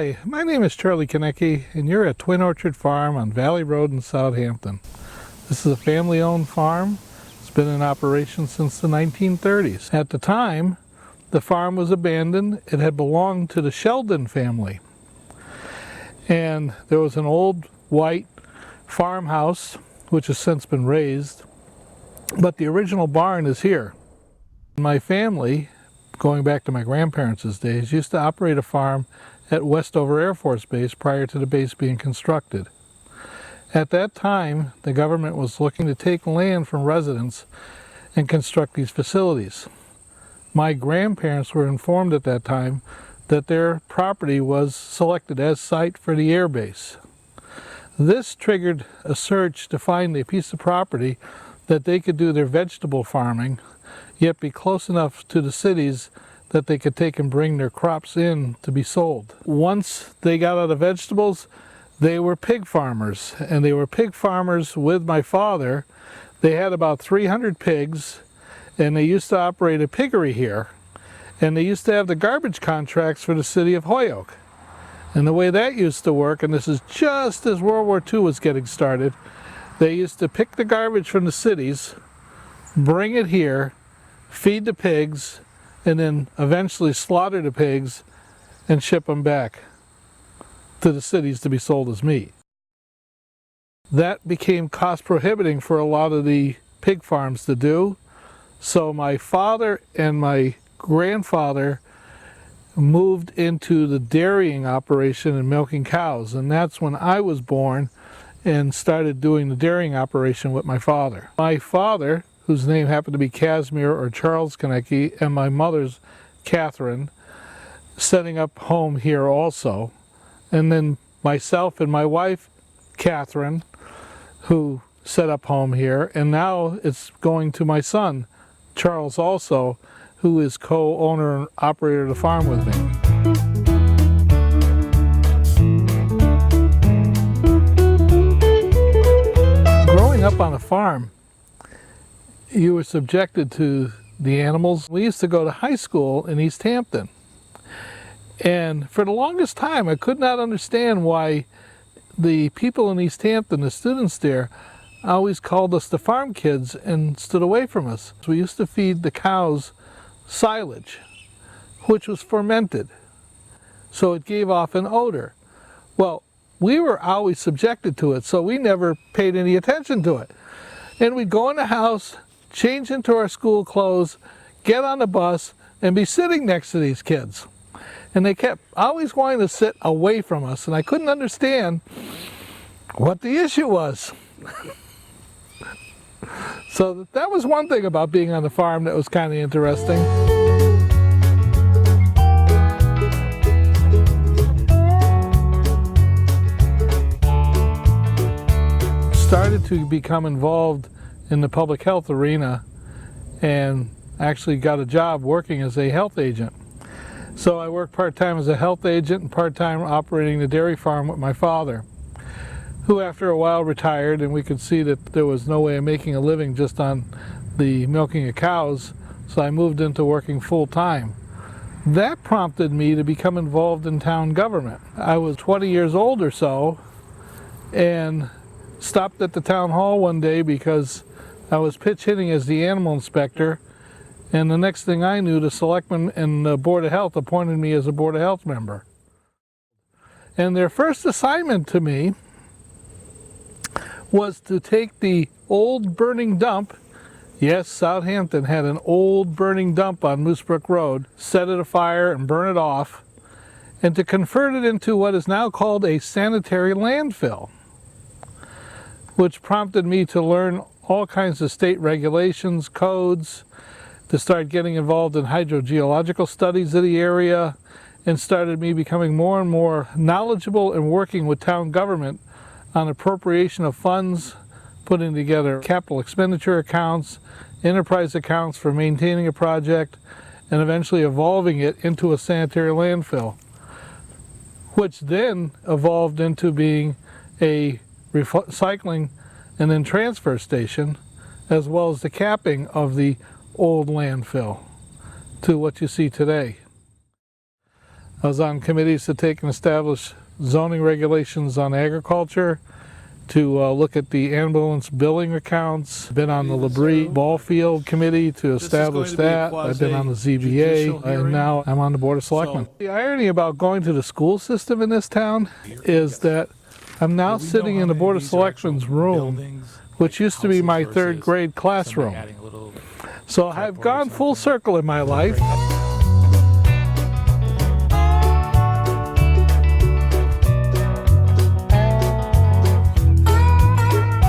Hi, my name is Charlie Konecki, and you're at Twin Orchard Farm on Valley Road in Southampton. This is a family-owned farm. It's been in operation since the 1930s. At the time, the farm was abandoned. It had belonged to the Sheldon family. And there was an old white farmhouse, which has since been razed, but the original barn is here. My family, going back to my grandparents' days, used to operate a farm at Westover Air Force Base prior to the base being constructed. At that time, the government was looking to take land from residents and construct these facilities. My grandparents were informed at that time that their property was selected as site for the air base. This triggered a search to find a piece of property that they could do their vegetable farming, yet be close enough to the cities that they could take and bring their crops in to be sold. Once they got out of vegetables, they were pig farmers, and they were pig farmers with my father. They had about 300 pigs, and they used to operate a piggery here, and they used to have the garbage contracts for the city of Holyoke. And the way that used to work, and this is just as World War II was getting started, they used to pick the garbage from the cities, bring it here, feed the pigs, and then eventually slaughter the pigs and ship them back to the cities to be sold as meat. That became cost prohibiting for a lot of the pig farms to do, so my father and my grandfather moved into the dairying operation and milking cows, and that's when I was born and started doing the dairying operation with my father. My father, whose name happened to be Casimir or Charles Konecki, and my mother's Catherine, setting up home here also. And then myself and my wife, Catherine, who set up home here. And now it's going to my son, Charles also, who is co-owner and operator of the farm with me. Growing up on a farm, you were subjected to the animals. We used to go to high school in East Hampton. And for the longest time, I could not understand why the people in East Hampton, the students there, always called us the farm kids and stood away from us. We used to feed the cows silage, which was fermented. So it gave off an odor. Well, we were always subjected to it, so we never paid any attention to it. And we'd go in the house, change into our school clothes, get on the bus, and be sitting next to these kids. And they kept always wanting to sit away from us, and I couldn't understand what the issue was. So that was one thing about being on the farm that was kind of interesting. Started to become involved in the public health arena and actually got a job working as a health agent. So I worked part-time as a health agent and part-time operating the dairy farm with my father, who after a while retired, and we could see that there was no way of making a living just on the milking of cows, so I moved into working full-time. That prompted me to become involved in town government. I was 20 years old or so and stopped at the town hall one day because I was pitch hitting as the animal inspector, and the next thing I knew, the selectmen and the Board of Health appointed me as a Board of Health member. And their first assignment to me was to take the old burning dump. Yes, Southampton had an old burning dump on Moose Brook Road, set it afire and burn it off, and to convert it into what is now called a sanitary landfill, which prompted me to learn all kinds of state regulations, codes, to start getting involved in hydrogeological studies of the area, and started me becoming more and more knowledgeable and working with town government on appropriation of funds, putting together capital expenditure accounts, enterprise accounts for maintaining a project, and eventually evolving it into a sanitary landfill, which then evolved into being a recycling and then transfer station, as well as the capping of the old landfill to what you see today. I was on committees to take and establish zoning regulations on agriculture, to look at the ambulance billing accounts. Been on the Labrie Ball Field Committee to establish that. I've been on the ZBA, and now I'm on the Board of Selectmen. The irony about going to the school system in this town is that I'm now sitting in the Board of Selectmen's room, which used to be my third grade classroom. So I've gone full circle in my life.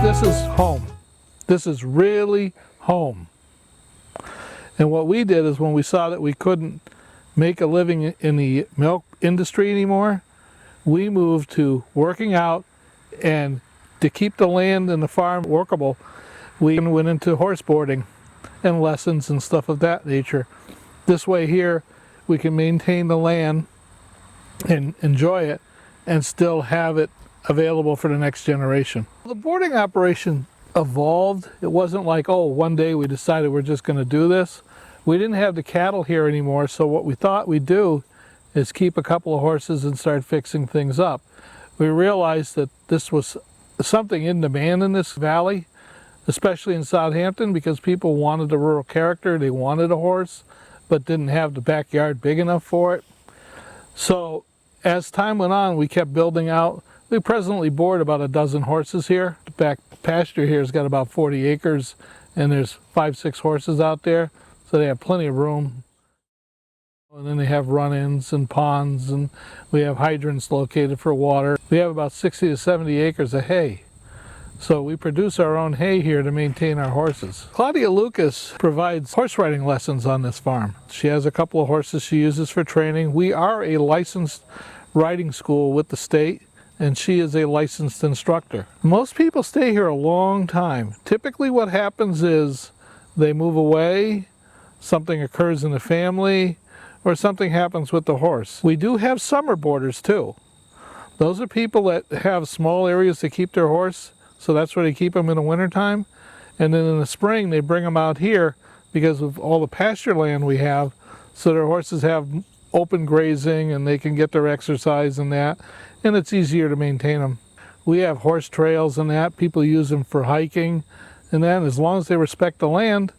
This is home. This is really home. And what we did is when we saw that we couldn't make a living in the milk industry anymore, we moved to working out, and to keep the land and the farm workable, we went into horse boarding and lessons and stuff of that nature. This way here, we can maintain the land and enjoy it and still have it available for the next generation. The boarding operation evolved. It wasn't like, oh, one day we decided we're just going to do this. We didn't have the cattle here anymore, so what we thought we'd do is keep a couple of horses and start fixing things up. We realized that this was something in demand in this valley, especially in Southampton, because people wanted the rural character. They wanted a horse, but didn't have the backyard big enough for it. So as time went on, we kept building out. We presently board about a dozen horses here. The back pasture here has got about 40 acres, and there's 5-6 horses out there, so they have plenty of room. And then they have run-ins and ponds, and we have hydrants located for water. We have about 60 to 70 acres of hay. So we produce our own hay here to maintain our horses. Claudia Lucas provides horse riding lessons on this farm. She has a couple of horses she uses for training. We are a licensed riding school with the state, and she is a licensed instructor. Most people stay here a long time. Typically what happens is they move away, something occurs in the family, or something happens with the horse. We do have summer boarders too. Those are people that have small areas to keep their horse, so that's where they keep them in the wintertime. And then in the spring they bring them out here because of all the pasture land we have, so their horses have open grazing and they can get their exercise and that, and it's easier to maintain them. We have horse trails and that. People use them for hiking, and then as long as they respect the land,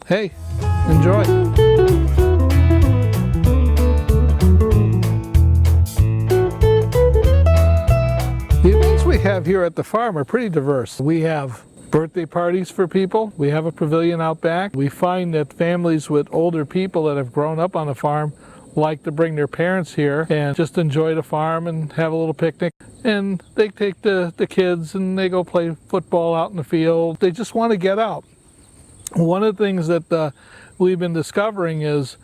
hey, enjoy. The events we have here at the farm are pretty diverse. We have birthday parties for people. We have a pavilion out back. We find that families with older people that have grown up on the farm like to bring their parents here and just enjoy the farm and have a little picnic. And they take the kids and they go play football out in the field. They just want to get out. One of the things that we've been discovering is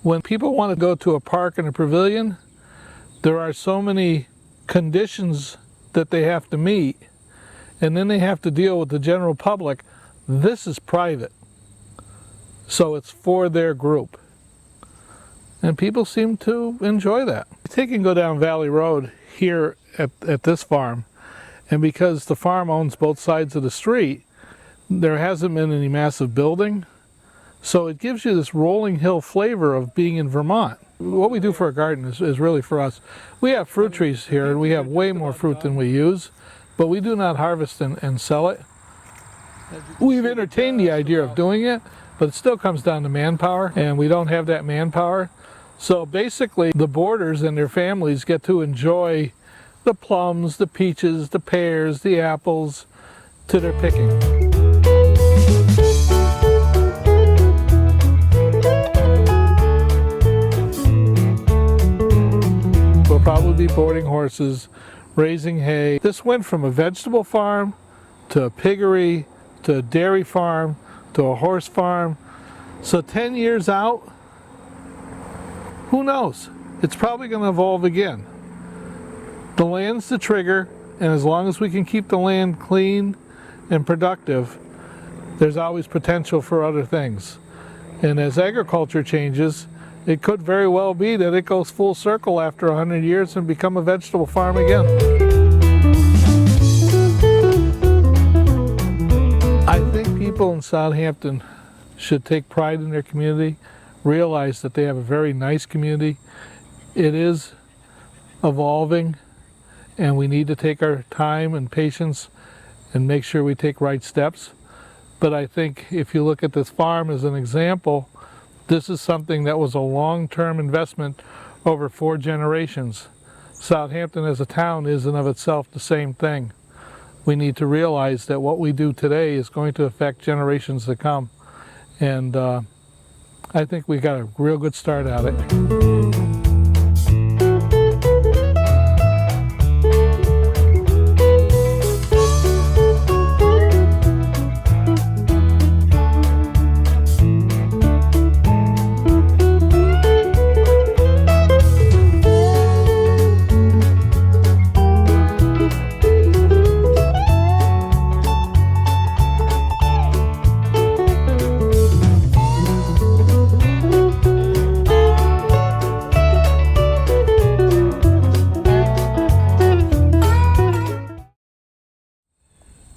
when people want to go to a park and a pavilion, there are so many conditions that they have to meet, and then they have to deal with the general public. This is private, so it's for their group. And people seem to enjoy that. They can go down Valley Road here at this farm, and because the farm owns both sides of the street, there hasn't been any massive building, so it gives you this rolling hill flavor of being in Vermont. What we do for a garden is really for us. We have fruit trees here, and we have way more fruit than we use, but we do not harvest and sell it. We've entertained the idea of doing it, but it still comes down to manpower, and we don't have that manpower. So basically, the boarders and their families get to enjoy the plums, the peaches, the pears, the apples to their picking. We'll probably be boarding horses, raising hay. This went from a vegetable farm to a piggery to a dairy farm to a horse farm. So 10 years out, who knows? It's probably going to evolve again. The land's the trigger, and as long as we can keep the land clean and productive, there's always potential for other things. And as agriculture changes, it could very well be that it goes full circle after 100 years and become a vegetable farm again. I think people in Southampton should take pride in their community, realize that they have a very nice community, It is evolving, and we need to take our time and patience and make sure we take right steps. But I think if you look at this farm as an example, this is something that was a long-term investment over 4 generations. Southampton as a town is in of itself the same thing. We need to realize that what we do today is going to affect generations to come. And I think we got a real good start at it.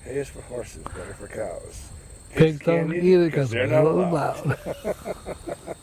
Hay is for horses, better for cows. Pigs don't eat it because they're they're not not allowed. allowed.